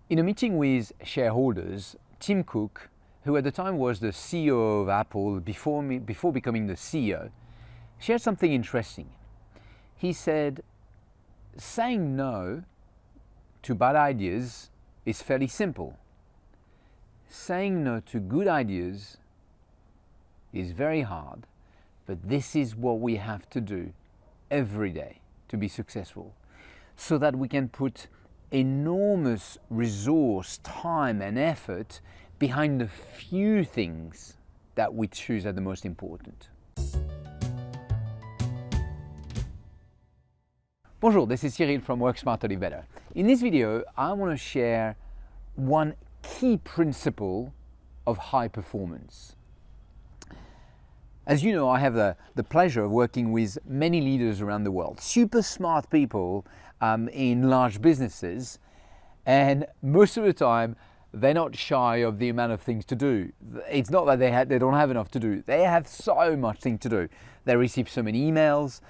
In a meeting with shareholders, Tim Cook, who at the time was the CEO of Apple before becoming the CEO, shared something interesting. He said, saying no to bad ideas is fairly simple. Saying no to good ideas is very hard, but this is what we have to do every day to be successful, so that we can put enormous resource, time and effort behind the few things that we choose as the most important. Bonjour, this is Cyril from Work Smarter, Live Better. In this video, I want to share one key principle of high performance. As you know, I have the pleasure of working with many leaders around the world, super smart people in large businesses, and most of the time they're not shy of the amount of things to do. It's not that they don't have enough to do. They have so much things to do. They receive so many emails,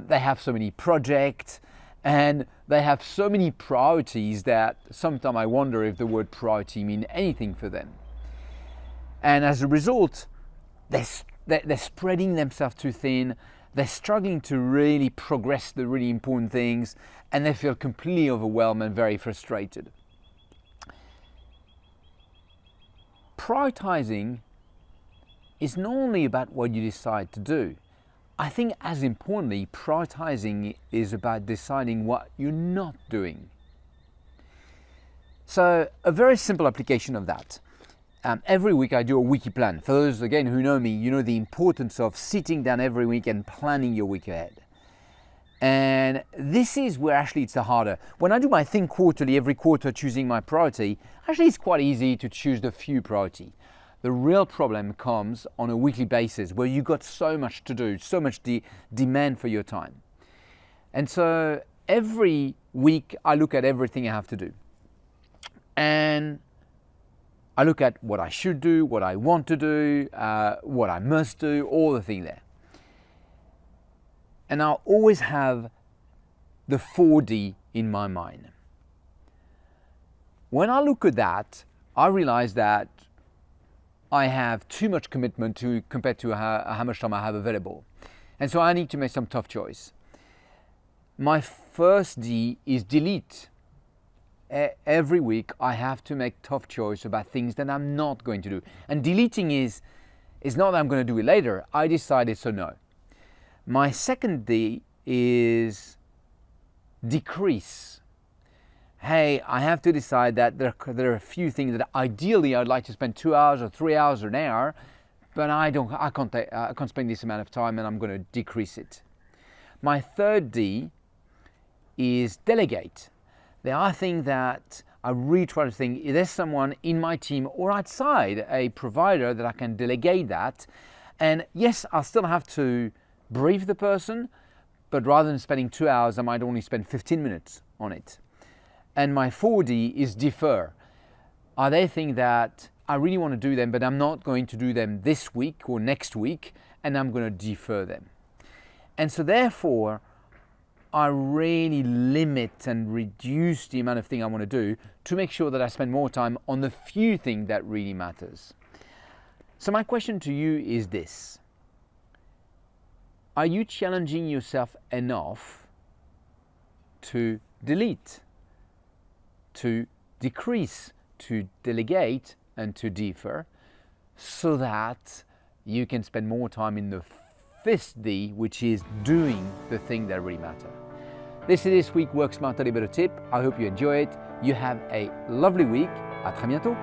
they have so many projects, and they have so many priorities that sometimes I wonder if the word priority means anything for them. And as a result, they're spreading themselves too thin, they're struggling to really progress the really important things, and they feel completely overwhelmed and very frustrated. Prioritizing is not only about what you decide to do. I think as importantly, prioritizing is about deciding what you're not doing. So a very simple application of that. Every week I do a wiki plan. For those again who know me, you know the importance of sitting down every week and planning your week ahead. And this is where actually it's the harder. When I do my thing quarterly, every quarter choosing my priority, actually it's quite easy to choose the few priority. The real problem comes on a weekly basis where you got so much to do, so much demand for your time. And so every week I look at everything I have to do. And I look at what I should do, what I want to do, what I must do, all the things there. And I'll always have the 4D in my mind. When I look at that, I realize that I have too much commitment compared to how much time I have available. And so I need to make some tough choice. My first D is delete. Every week I have to make tough choice about things that I'm not going to do. And deleting is not that I'm going to do it later. I decided, so no. My second D is decrease. Hey, I have to decide that there are a few things that ideally I'd like to spend 2 hours or 3 hours or an hour, but I can't spend this amount of time, and I'm going to decrease it. My third D is delegate. There are things that I really try to think, is there someone in my team or outside a provider that I can delegate that? And yes, I'll still have to brief the person, but rather than spending 2 hours, I might only spend 15 minutes on it. And my 4D is defer. Are there things that I really want to do them, but I'm not going to do them this week or next week, and I'm going to defer them. And so therefore, I really limit and reduce the amount of things I want to do to make sure that I spend more time on the few things that really matters. So my question to you is this. Are you challenging yourself enough to delete, to decrease, to delegate, and to defer, so that you can spend more time in the fifth D, which is doing the thing that really matter? This is this week's Work Smarter, Live Better tip. I hope you enjoy it. You have a lovely week. À très bientôt.